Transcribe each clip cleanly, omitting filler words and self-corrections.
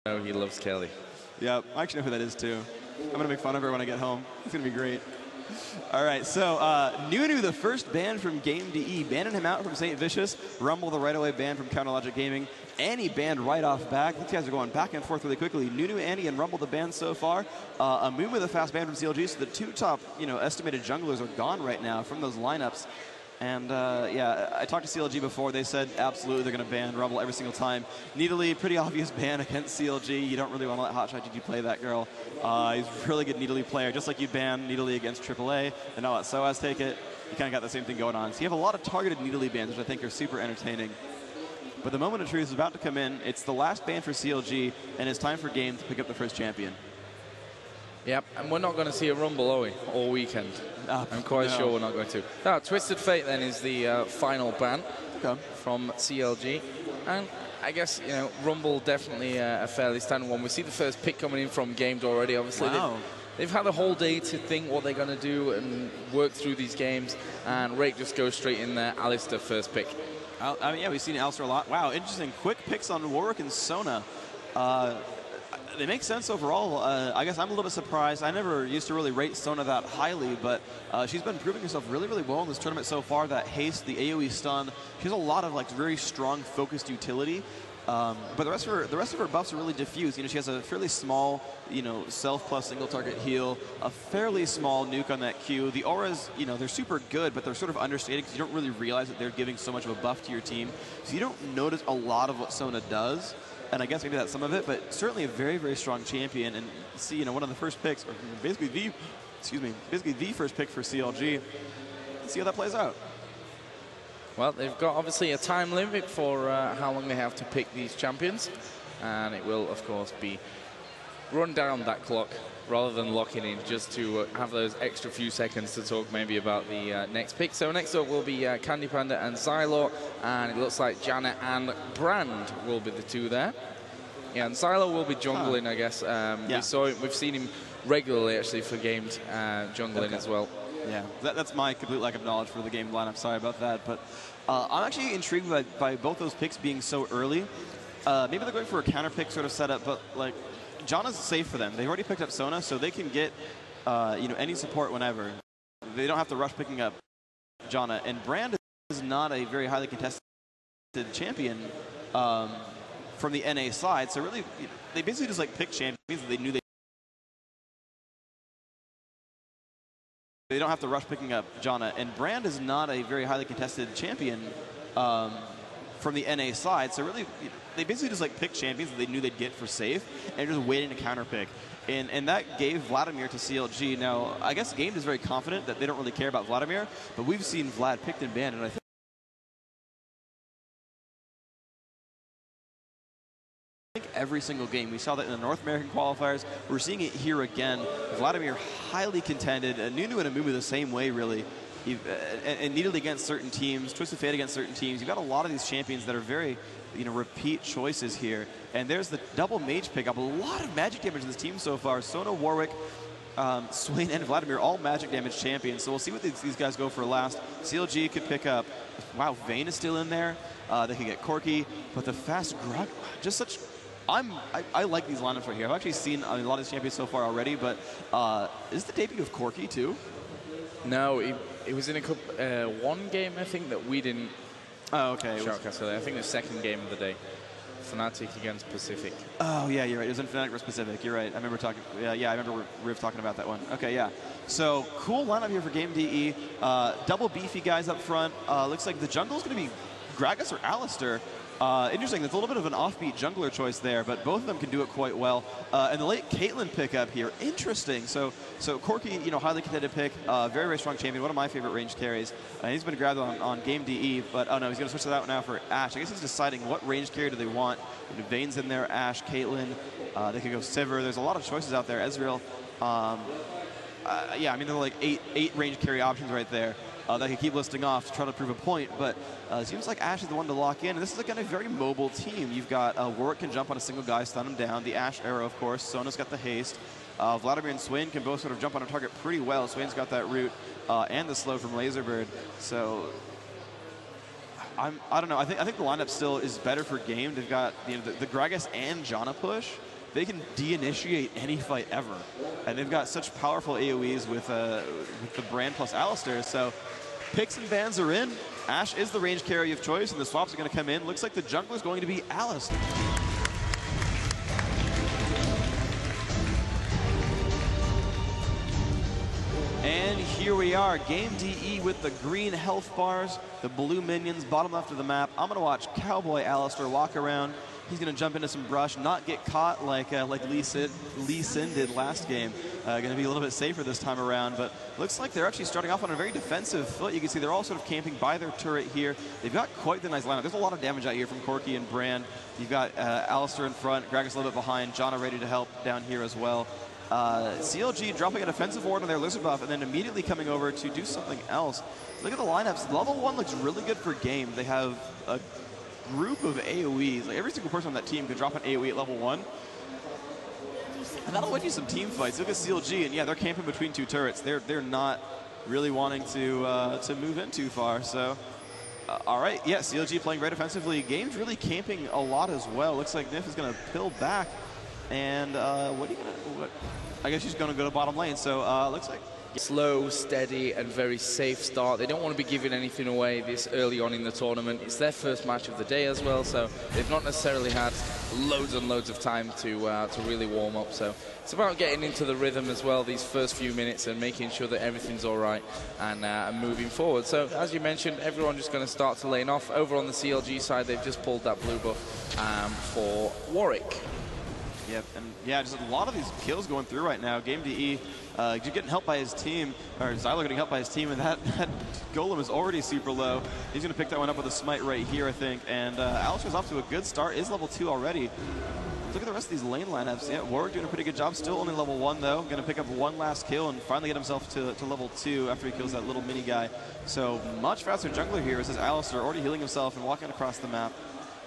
know he loves Kelly. Yep, I actually know who that is too. I'm going to make fun of her when I get home. It's going to be great. All right, so Nunu, the first ban from Gamed, banning him out from St. Vicious. Rumble, the right-away ban from Counterlogic Gaming. Annie banned right off back. These guys are going back and forth really quickly. Nunu, Annie, and Rumble the bans so far. Amumu, the fast ban from CLG. So the two top, estimated junglers are gone right now from those lineups. And yeah, I talked to CLG before. They said absolutely they're going to ban Rumble every single time. Needly, pretty obvious ban against CLG. You don't really want to let Hotshot GG play that girl. He's a really good Needly player. Just like you ban Needly against AAA and not let SOAS take it, you kind of got the same thing going on. So you have a lot of targeted Needly bans, which I think are super entertaining. But the moment of truth is about to come in. It's the last ban for CLG, and it's time for Game to pick up the first champion. Yep, and we're not going to see a Rumble, are we, all weekend? I'm quite sure we're not going to. No, Twisted Fate then is the final ban from CLG. And I guess, Rumble definitely a fairly standard one. We see the first pick coming in from Gamed already, obviously. Wow. They've had a whole day to think what they're going to do and work through these games. And Rake just goes straight in there. Alistair first pick. I mean, yeah, we've seen Alistair a lot. Wow, interesting. Quick picks on Warwick and Sona. They make sense overall. I guess I'm a little bit surprised. I never used to really rate Sona that highly, but she's been proving herself really, really well in this tournament so far. That haste, the AoE stun, she has a lot of very strong focused utility. But the rest of her buffs are really diffused. She has a fairly small, self plus single target heal, a fairly small nuke on that Q. The auras, they're super good, but they're sort of understated because you don't really realize that they're giving so much of a buff to your team. So you don't notice a lot of what Sona does. And I guess maybe that's some of it, but certainly a very, very strong champion. And see, one of the first picks, or basically the first pick for CLG. Let's see how that plays out. Well, they've got obviously a time limit for how long they have to pick these champions, and it will, of course, be run down that clock rather than locking in, just to have those extra few seconds to talk maybe about the next pick. So next up will be Candy Panda and Xylo, and it looks like Janet and Brand will be the two there. Yeah, and Xylo will be jungling, I guess. We've seen him regularly actually for Gamed jungling as well. Yeah, that's my complete lack of knowledge for the game lineup. Sorry about that, but I'm actually intrigued by both those picks being so early. Maybe they're going for a counter pick sort of setup, but Janna's safe for them. They've already picked up Sona, so they can get any support whenever. They don't have to rush picking up Janna. And Brand is not a very highly contested champion from the NA side, so really they basically just pick champions that they knew they don't have to rush picking up Janna. And Brand is not a very highly contested champion from the NA side, so really they basically just pick champions that they knew they'd get for safe and just waiting to counter pick. And that gave Vladimir to CLG. Now, I guess Gamed is very confident that they don't really care about Vladimir, but we've seen Vlad picked and banned, and I think every single game. We saw that in the North American qualifiers. We're seeing it here again. Vladimir highly contended. Nunu and Amumu the same way, really. And needed against certain teams, Twisted Fate against certain teams. You've got a lot of these champions that are very, repeat choices here. And there's the double mage pickup. A lot of magic damage in this team so far. Sona, Warwick, Swain, and Vladimir, all magic damage champions. So we'll see what these guys go for last. CLG could pick up, wow, Vayne is still in there. They could get Corki, but the fast Grog, just such... I like these lineups right here. I've actually seen a lot of these champions so far already, but is the debut of Corki too? No, it was in one game, I think, that we didn't. Oh, okay. I think the second game of the day, Fnatic against Pacific. Oh yeah, you're right. It was in Fnatic versus Pacific. You're right. I remember talking. Yeah, I remember Riv talking about that one. Okay, yeah. So cool lineup here for Game DE. Double beefy guys up front. Looks like the jungle is going to be Gragas or Alistair. Interesting, that's a little bit of an offbeat jungler choice there, but both of them can do it quite well. And the late Caitlyn pickup here, interesting. So Corki, highly contended pick, very, very strong champion, one of my favorite range carries. He's been grabbed on Game DE, but oh no, he's going to switch that out now for Ashe. I guess he's deciding what range carry do they want. Vayne's in there, Ashe, Caitlyn, they could go Sivir. There's a lot of choices out there. Ezreal. Yeah, I mean, there are eight range carry options right there. That can keep listing off to try to prove a point, but it seems like Ashe is the one to lock in. And this is again a very mobile team. You've got Warwick can jump on a single guy, stun him down. The Ashe arrow, of course. Sona's got the haste. Vladimir and Swain can both sort of jump on a target pretty well. Swain's got that root and the slow from Laserbird. So I don't know. I think the lineup still is better for Game. They've got the Gragas and Janna push. they can de-initiate any fight ever. And they've got such powerful AoEs with the Brand plus Alistair. So picks and bans are in. Ashe is the range carry of choice, and the swaps are going to come in. Looks like the jungler is going to be Alistair. And here we are, Game DE with the green health bars, the blue minions, bottom left of the map. I'm going to watch Cowboy Alistair walk around. He's going to jump into some brush, not get caught like Lee Sin did last game. Going to be a little bit safer this time around, but looks like they're actually starting off on a very defensive foot. You can see they're all sort of camping by their turret here. They've got quite the nice lineup. There's a lot of damage out here from Corki and Brand. You've got Alistair in front, Gragas a little bit behind, Janna ready to help down here as well. CLG dropping a defensive ward on their Lizard buff and then immediately coming over to do something else. Look at the lineups. Level 1 looks really good for Game. They have a group of AoEs. Like every single person on that team can drop an AoE at level 1. And that'll win you some team fights. Look at CLG, and yeah, they're camping between two turrets. They're not really wanting to move in too far. So, all right, yeah, CLG playing very defensively. Game's really camping a lot as well. Looks like Nif is going to pill back. And what are you gonna? I guess she's gonna go to bottom lane. So looks like slow, steady, and very safe start. They don't want to be giving anything away this early on in the tournament. It's their first match of the day as well, so they've not necessarily had loads and loads of time to really warm up. So it's about getting into the rhythm as well these first few minutes and making sure that everything's all right and moving forward. So as you mentioned, everyone just going to start to lane off. Over on the CLG side, they've just pulled that blue buff for Warwick. Yep, and yeah, just a lot of these kills going through right now. Game DE, you're getting helped by his team, or Xyler getting helped by his team, and that golem is already super low. He's going to pick that one up with a smite right here, I think. And Alistair's off to a good start, is level 2 already. Look at the rest of these lane lineups. Yeah, Warwick doing a pretty good job. Still only level 1 though. Going to pick up one last kill and finally get himself to level 2 after he kills that little mini guy. So much faster jungler here. This is Alistair already healing himself and walking across the map.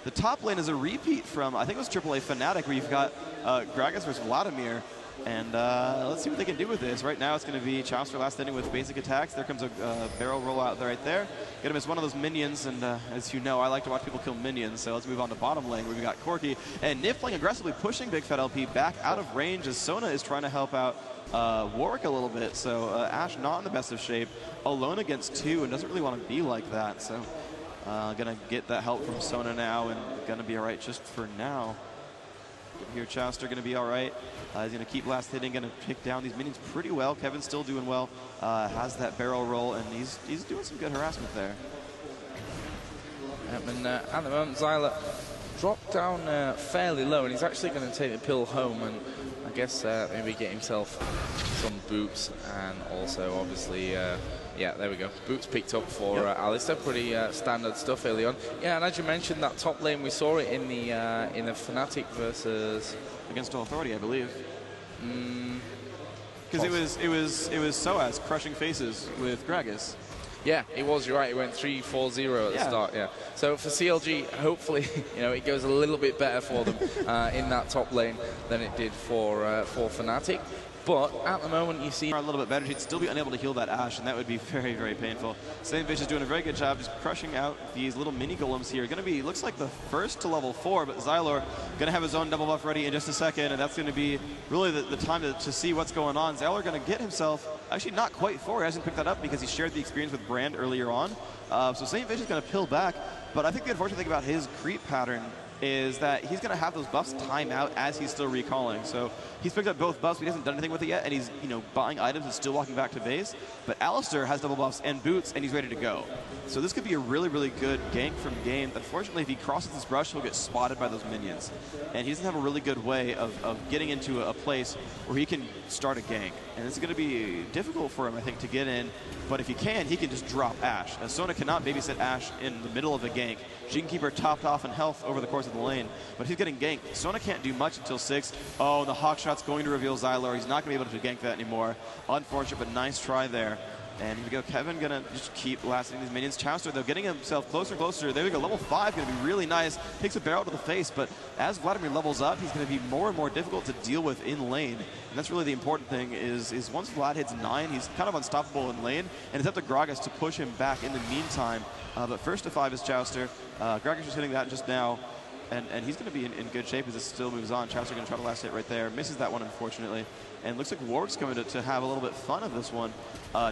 The top lane is a repeat from, I think it was AAA Fnatic, where you've got Gragas versus Vladimir. And let's see what they can do with this. Right now it's going to be Chauster last ending with basic attacks. There comes a barrel roll out there right there. Gonna miss one of those minions, and as you know, I like to watch people kill minions. So let's move on to bottom lane where we've got Corki. And Nif playing aggressively, pushing Big Fat LP back out of range as Sona is trying to help out Warwick a little bit. So Ashe not in the best of shape. Alone against 2 and doesn't really want to be like that. So gonna get that help from Sona now and gonna be all right just for now. Here, Chauster gonna be all right. He's gonna keep last hitting, gonna pick down these minions pretty well. Kevin's still doing well. Has that barrel roll, and he's doing some good harassment there. And at the moment, Xyler dropped down fairly low, and he's actually going to take the pill home and I guess maybe get himself some boots, and also obviously yeah, there we go. Boots picked up for Alistair. Pretty standard stuff early on. Yeah, and as you mentioned, that top lane, we saw it in the Fnatic versus against Authority, I believe. Because it was Soaz crushing faces with Gragas. Yeah, it was. You're right. It went 3-4-0 at the start. Yeah. So for CLG, hopefully, you know, it goes a little bit better for them in that top lane than it did for Fnatic. But at the moment, you see a little bit better. She'd still be unable to heal that Ashe, and that would be very, very painful. Saintvish is doing a very good job just crushing out these little mini golems here. Going to be, looks like the first to level 4, but Xylor going to have his own double buff ready in just a second, and that's going to be really the time to see what's going on. Xylor going to get himself, actually not quite 4. He hasn't picked that up because he shared the experience with Brand earlier on. So Saintvish is going to pill back, but I think the unfortunate thing about his creep pattern is that he's going to have those buffs time out as he's still recalling. So he's picked up both buffs, but he hasn't done anything with it yet, and he's, you know, buying items and still walking back to base. But Alistair has double buffs and boots, and he's ready to go. So this could be a really, really good gank from Game. Unfortunately, if he crosses this brush, he'll get spotted by those minions. And he doesn't have a really good way of getting into a place where he can start a gank. And it's going to be difficult for him, I think, to get in. But if he can just drop Ashe. Now, Sona cannot babysit Ashe in the middle of a gank. She can keep her topped off in health over the course of the lane. But he's getting ganked. Sona can't do much until 6. Oh, the hawk shot's going to reveal Xylor. He's not going to be able to gank that anymore. Unfortunate, but nice try there. And here we go. Kevin going to just keep lasting these minions. Chauster, though, getting himself closer and closer. There we go. Level 5 going to be really nice. Takes a barrel to the face, but as Vladimir levels up, he's going to be more and more difficult to deal with in lane. And that's really the important thing is once Vlad hits 9, he's kind of unstoppable in lane, and it's up to Gragas to push him back in the meantime. But first to 5 is Chauster. Gragas was hitting that just now. and he's going to be in good shape as this still moves on. Chowser going to try the last hit right there. Misses that one, unfortunately. And looks like Warwick's coming to have a little bit fun of this one.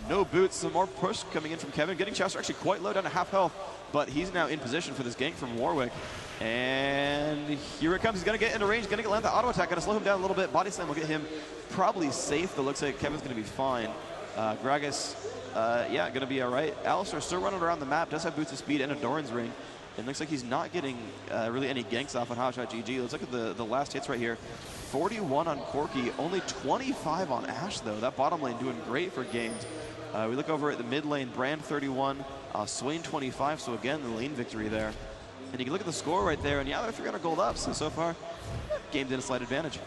No boots, some more push coming in from Kevin. Getting Chowser actually quite low, down to half health. But he's now in position for this gank from Warwick. And here it comes. He's going to get into range, going to land the auto attack. Going to slow him down a little bit. Body slam will get him probably safe, but looks like Kevin's going to be fine. Gragas, yeah, going to be all right. Alistar still running around the map. Does have boots of speed and a Doran's ring. It looks like he's not getting really any ganks off on Hotshot GG. Let's look at the last hits right here. 41 on Corki, only 25 on Ash, though. That bottom lane doing great for Gamed. We look over at the mid lane, Brand 31, Swain 25, so again, the lane victory there. And you can look at the score right there, and yeah, they're 300 gold up, so far, Gamed in a slight advantage.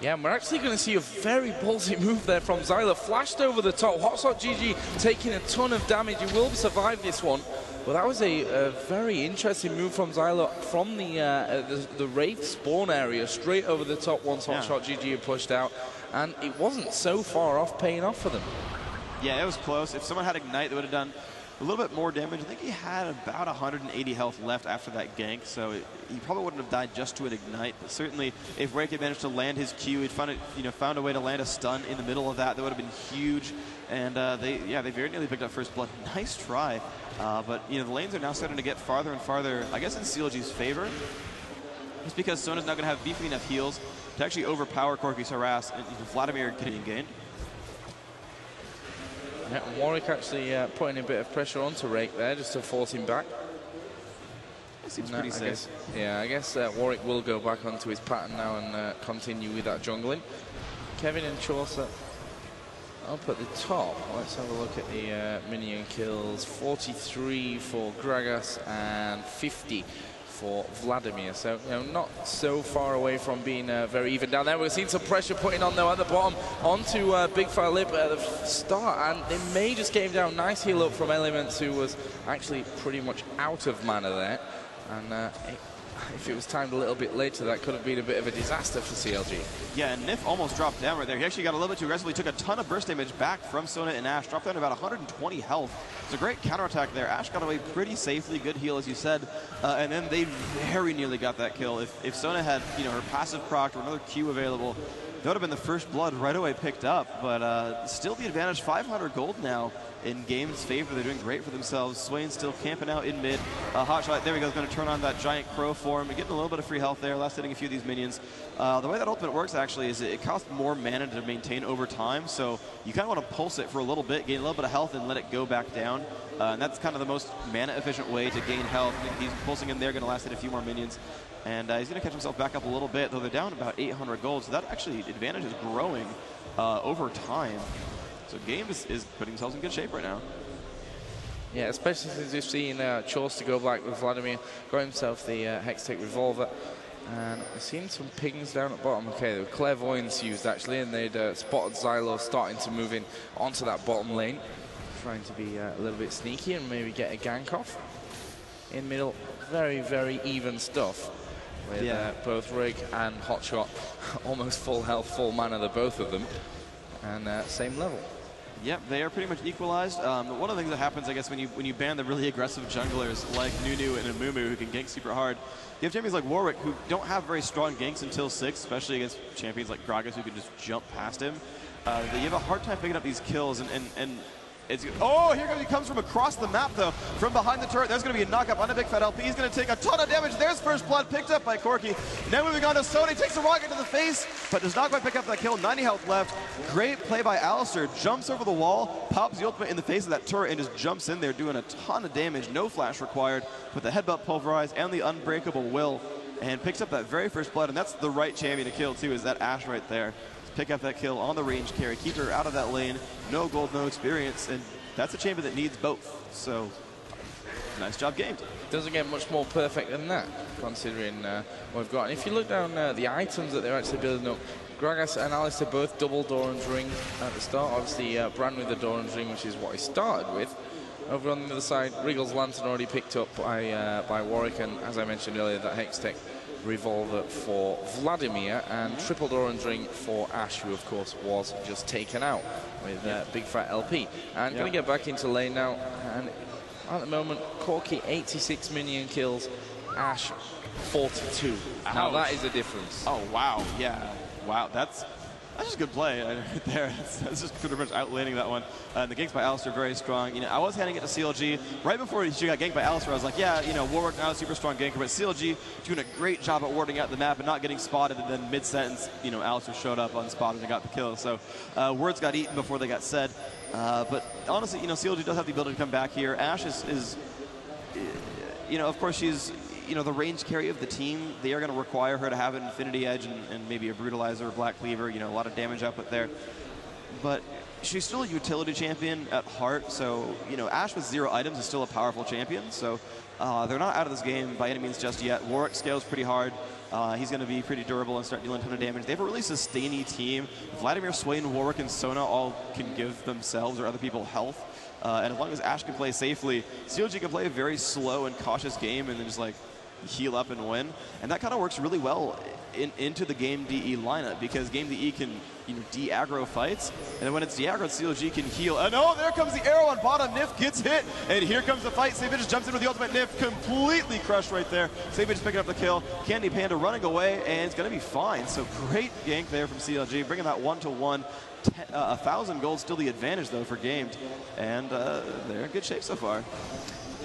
Yeah, and we're actually going to see a very ballsy move there from Zyla. Flashed over the top. Hotshot GG taking a ton of damage. He will survive this one. Well, that was a very interesting move from Zyla from the Wraith spawn area straight over the top once Hotshot GG had pushed out. And it wasn't so far off paying off for them. Yeah, it was close. If someone had Ignite, they would have done a little bit more damage. I think he had about 180 health left after that gank, so he probably wouldn't have died just to an Ignite. But certainly, if Rake had managed to land his Q, he'd found a way to land a stun in the middle of that. That would have been huge. And they very nearly picked up first blood. Nice try. But the lanes are now starting to get farther and farther, I guess, in CLG's favor. It's because Sona's now going to have beefy enough heals to actually overpower Corki's harass, and Vladimir getting gained. Yeah, Warwick actually putting a bit of pressure onto Rake there just to force him back. It seems pretty safe. I guess Warwick will go back onto his pattern now and continue with that jungling. Kevin and Chaucer up at the top. Let's have a look at the minion kills. 43 for Gragas and 50 for Vladimir. So, not so far away from being very even down there. We've seen some pressure putting on, though, at the bottom onto Big Fat Lip at the start, and they may just get him down. Nice heal up from Elements, who was actually pretty much out of mana there. And if it was timed a little bit later, that could have been a bit of a disaster for CLG. Yeah, and Nif almost dropped down right there. He actually got a little bit too aggressively, took a ton of burst damage back from Sona and Ash, dropped down to about 120 health. It's a great counterattack there. Ash got away pretty safely, good heal, as you said, and then they very nearly got that kill. If Sona had, her passive proc or another Q available, that would have been the first blood right away picked up, but still the advantage, 500 gold now in Gamed's favor. They're doing great for themselves. Swain's still camping out in mid. Hotshot, there we go, is going to turn on that giant crow form. Getting a little bit of free health there, last hitting a few of these minions. The way that ultimate works, actually, is it costs more mana to maintain over time, so you kind of want to pulse it for a little bit, gain a little bit of health, and let it go back down. And that's kind of the most mana-efficient way to gain health. He's pulsing in there, going to last hit a few more minions. And he's going to catch himself back up a little bit, though they're down about 800 gold, so that actually advantage is growing over time. So Gamed is putting themselves in good shape right now. Yeah, especially since we've seen Chaucer to go back with Vladimir, got himself the Hextech Revolver. And I've seen some pings down at bottom. Okay, there were Clairvoyance used, actually, and they'd spotted Zylo starting to move in onto that bottom lane, trying to be a little bit sneaky and maybe get a gank off. In middle, very, very even stuff. With both Rig and Hotshot almost full health, full mana, the both of them, and same level. Yep, they are pretty much equalized. One of the things that happens, I guess, when you ban the really aggressive junglers like Nunu and Amumu, who can gank super hard, you have champions like Warwick who don't have very strong ganks until 6, especially against champions like Gragas who can just jump past him. But you have a hard time picking up these kills, and it's, oh, here he comes from across the map, though, from behind the turret. There's going to be a knockup on a Big Fat LP. He's going to take a ton of damage. There's first blood picked up by Corki. Now moving on to Sony. Takes a rocket to the face, but does not quite pick up that kill. 90 health left. Great play by Alistar. Jumps over the wall, pops the ultimate in the face of that turret, and just jumps in there, doing a ton of damage. No flash required, with the headbutt pulverize and the unbreakable will, and picks up that very first blood. And that's the right champion to kill, too, is that Ash right there. Pick up that kill on the range carry, keep her out of that lane. No gold, no experience, and that's a champion that needs both. So, nice job, Gamed. Doesn't get much more perfect than that, considering what we've got. And if you look down the items that they're actually building up, Gragas and Alistar both double Doran's Ring at the start. Obviously, Bran with the Doran's Ring, which is what he started with. Over on the other side, Wriggle's Lantern already picked up by Warwick, and as I mentioned earlier, that Hextech Revolver for Vladimir, and triple Doran's Ring for Ash, who of course was just taken out with Big Fat LP. And going to get back into lane now, and at the moment, Corki 86 minion kills, Ash 42. Now that is a difference. Oh, wow. Yeah. Wow. That's just good play right there. That's just pretty much outlaning that one. The ganks by Alistair very strong. You know, I was handing it to CLG right before she got ganked by Alistair. I was like, yeah, you know, Warwick not a super strong ganker, but CLG doing a great job at warding out the map and not getting spotted. And then mid-sentence, you know, Alistair showed up unspotted and got the kill. So words got eaten before they got said. But honestly, you know, CLG does have the ability to come back here. Ash is you know, of course she's, you know, the range carry of the team. They are going to require her to have an Infinity Edge and maybe a Brutalizer or Black Cleaver, you know, a lot of damage output there. But she's still a utility champion at heart, so, you know, Ash with 0 items is still a powerful champion, so they're not out of this game by any means just yet. Warwick scales pretty hard. He's going to be pretty durable and start dealing a ton of damage. They have a really sustainy team. Vladimir, Swain, Warwick, and Sona all can give themselves or other people health. And as long as Ash can play safely, CLG can play a very slow and cautious game and then just, like, heal up and win. And that kind of works really well into the Game DE lineup because Game DE can, you know, de-aggro fights. And then when it's de-aggroed, CLG can heal. And oh, there comes the arrow on bottom. Nif gets hit. And here comes the fight. Savage just jumps in with the ultimate. Nif completely crushed right there. Savage picking up the kill. Candy Panda running away, and it's going to be fine. So great gank there from CLG, bringing that 1-to-1. 1,000 gold still the advantage, though, for Gamed. And they're in good shape so far.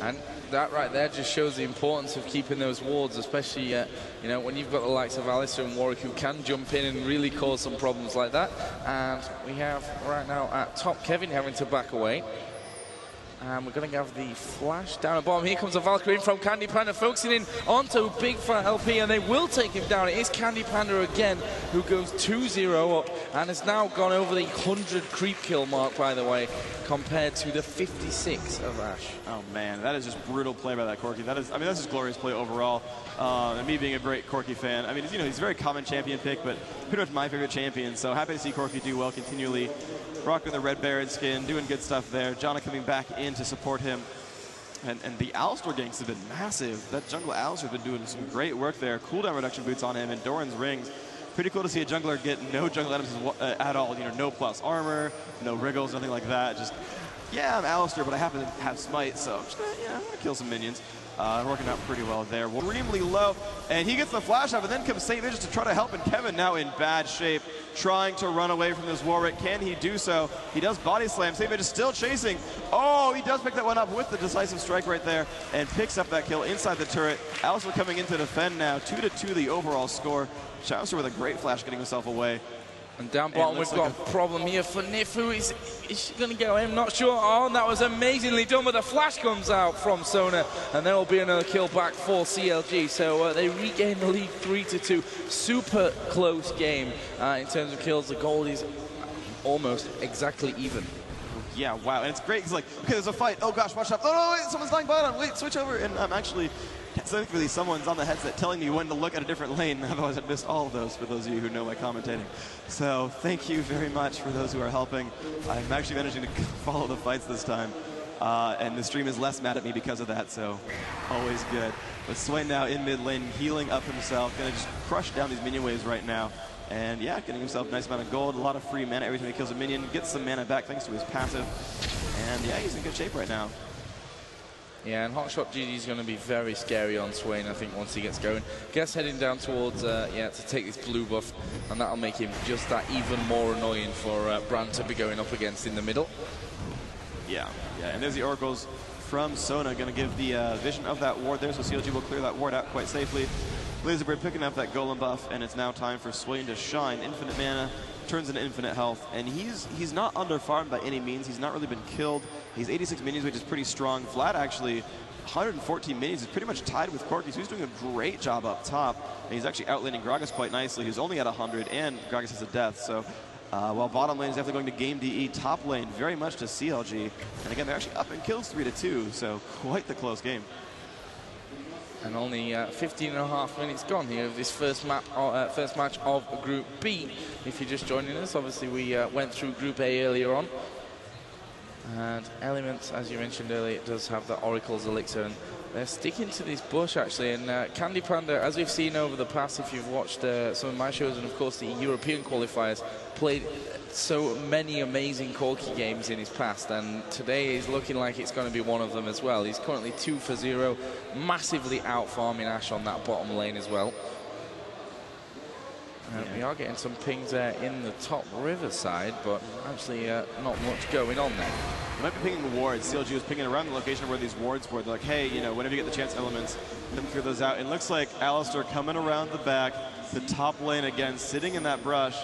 And that right there just shows the importance of keeping those wards, especially, you know, when you've got the likes of Alistair and Warwick who can jump in and really cause some problems like that. And we have right now at top Kevin having to back away. And we're going to have the flash down at bottom. Here comes a Valkyrie in from Candy Panda, focusing in onto Big Fat LP, and they will take him down. It is Candy Panda again, who goes 2-0 up, and has now gone over the 100 creep kill mark, by the way, compared to the 56 of Ash. Oh, man, that is just brutal play by that Corki. That is, I mean, that's just glorious play overall. And me being a great Corki fan, I mean, you know, he's a very common champion pick, but pretty much my favorite champion. So happy to see Corki do well continually. Rocking the Red Baron skin, doing good stuff there. Jana coming back in to support him. And the Alistair ganks have been massive. That jungle Alistair has been doing some great work there. Cooldown reduction boots on him and Doran's rings. Pretty cool to see a jungler get no jungle items at all. You know, no plus armor, no wriggles, nothing like that. Just, yeah, I'm Alistair, but I happen to have smite, so I'm just gonna, yeah, I'm gonna kill some minions. Working out pretty well there. Extremely low, and he gets the flash up, and then comes St. Vicious to try to help, and Kevin now in bad shape, trying to run away from this Warwick. Can he do so? He does body slam. St. Vicious still chasing. Oh, he does pick that one up with the decisive strike right there, and picks up that kill inside the turret. Alistair coming in to defend now. 2-2 the overall score. Alistair with a great flash getting himself away. And down bottom, we've got a problem here for Nifu. Is she going to get him? Not sure. Oh, and that was amazingly done, but the flash comes out from Sona, and there will be another kill back for CLG. So they regain the lead 3-2. Super close game in terms of kills. The goal is almost exactly even. Yeah, wow. And it's great. It's like, okay, there's a fight. Oh, gosh, watch out. Oh, no, wait, someone's dying bottom. Wait, switch over. And I'm actually... Thankfully, someone's on the headset telling me when to look at a different lane. Otherwise, I'd missed all of those for those of you who know my commentating. So thank you very much for those who are helping. I'm actually managing to follow the fights this time. And the stream is less mad at me because of that, so always good. But Swain now in mid lane, healing up himself. Going to just crush down these minion waves right now. And yeah, getting himself a nice amount of gold, a lot of free mana every time he kills a minion. Gets some mana back thanks to his passive. And yeah, he's in good shape right now. Yeah, and Hotshot GG is going to be very scary on Swain, I think, once he gets going. Guess heading down towards, yeah, to take this blue buff, and that'll make him just that even more annoying for Brand to be going up against in the middle. Yeah, and there's the oracles from Sona, going to give the vision of that ward there, so CLG will clear that ward out quite safely. Laserbird picking up that golem buff, and it's now time for Swain to shine. Infinite mana, turns into infinite health, and he's not under-farmed by any means. He's not really been killed. He's 86 minions, which is pretty strong. Vlad actually, 114 minions, is pretty much tied with Corki, so he's doing a great job up top. And he's actually outlaning Gragas quite nicely. He's only at 100, and Gragas has a death, so while bottom lane is definitely going to Game DE, top lane very much to CLG. And again, they're actually up in kills 3-2, so quite the close game. And only 15.5 minutes gone here of this first match of Group B. If you're just joining us, obviously we went through Group A earlier on. And Elements, as you mentioned earlier, it does have the Oracle's Elixir. And They're sticking to this bush, actually, and Candy Panda, as we've seen over the past, if you've watched some of my shows, and of course the European qualifiers, played so many amazing Corki games in his past, and today is looking like it's going to be one of them as well. He's currently 2 for 0, massively out-farming Ash on that bottom lane as well. We are getting some pings there in the top river side, but actually not much going on there. They might be pinging wards. CLG was pinging around the location where these wards were. They're like, hey, you know, whenever you get the chance elements, then clear those out. And it looks like Alistair coming around the back, the top lane again, sitting in that brush.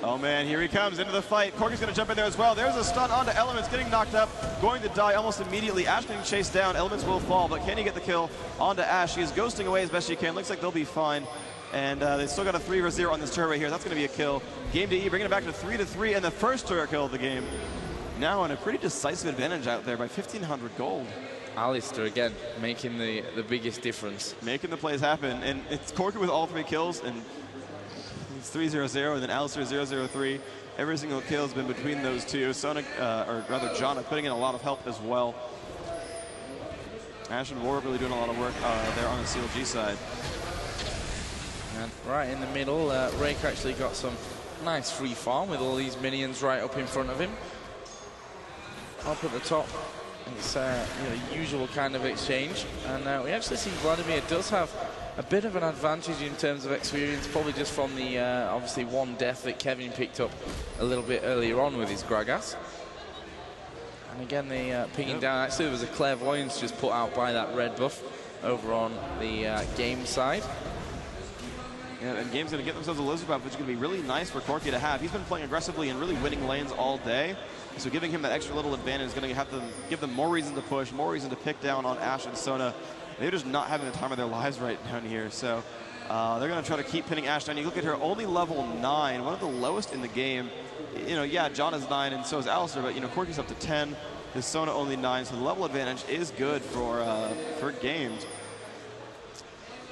Oh man, here he comes into the fight. Corki's gonna jump in there as well. There's a stun onto Elements, getting knocked up, going to die almost immediately. Ash getting chased down. Elements will fall, but can he get the kill onto Ash? He is ghosting away as best she can. Looks like they'll be fine. And they still got a 3 for 0 on this turret right here. That's going to be a kill. Game.de bringing it back to 3 to 3, and the first turret kill of the game. Now on a pretty decisive advantage out there by 1,500 gold. Alistair again making the biggest difference. Making the plays happen, and it's Corki with all 3 kills, and it's 3-0-0, and then Alistair 0-0-3. Every single kill has been between those two. Sonic, or rather Jana, putting in a lot of help as well. Ash and War really doing a lot of work there on the CLG side. And right in the middle, Rake actually got some nice free farm with all these minions right up in front of him. Up at the top, it's you know, usual kind of exchange. And we actually see Vladimir does have a bit of an advantage in terms of experience, probably just from the obviously one death that Kevin picked up a little bit earlier on with his Gragas. And again, the pinging down. Actually, there was a clairvoyance just put out by that red buff over on the game side. Yeah, and Game's going to get themselves a lizard buff, which is going to be really nice for Corki to have. He's been playing aggressively and really winning lanes all day. So giving him that extra little advantage is going to give them more reason to push, more reason to pick down on Ash and Sona. They're just not having the time of their lives right down here. So they're going to try to keep pinning Ash down. You look at her, only level 9, one of the lowest in the game. You know, yeah, John is 9 and so is Alistair, but you know, Corki's up to 10. His Sona only 9, so the level advantage is good for Games.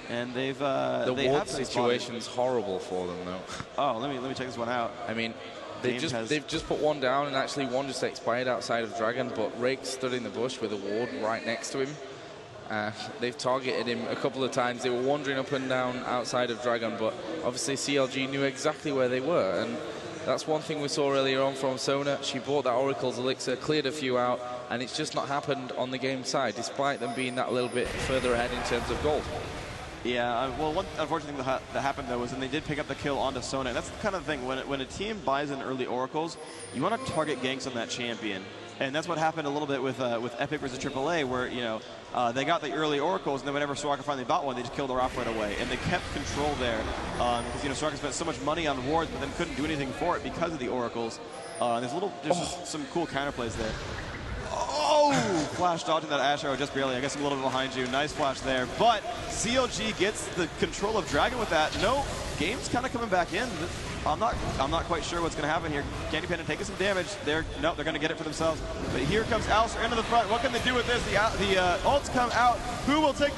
And they've the ward situation's horrible for them though. Oh, let me check this one out. I mean, they've just put one down, and actually one just expired outside of Dragon, but Rake stood in the bush with a ward right next to him. They've targeted him a couple of times. They were wandering up and down outside of Dragon, but obviously CLG knew exactly where they were, and that's one thing we saw earlier on from Sona. She bought that Oracle's Elixir, cleared a few out, and it's just not happened on the game side, despite them being that little bit further ahead in terms of gold. Yeah, well, one unfortunate thing that happened, though, was when they did pick up the kill onto Sona. And that's the kind of thing, when a team buys in early Oracles, you want to target ganks on that champion. And that's what happened a little bit with Epic versus AAA, where, you know, they got the early Oracles, and then whenever Soraka finally bought one, they just killed her off right away. And they kept control there, because, you know, Soraka spent so much money on wards, but then couldn't do anything for it because of the Oracles. There's some cool counterplays there. Oh! Flash dodging that Ash arrow just barely. I guess I'm a little bit behind you. Nice flash there. But CLG gets the control of Dragon with that. No, Game's kind of coming back in. I'm not quite sure what's going to happen here. Candy Panda taking some damage. They're going to get it for themselves. But here comes Alistair into the front. What can they do with this? The ults come out. Who will take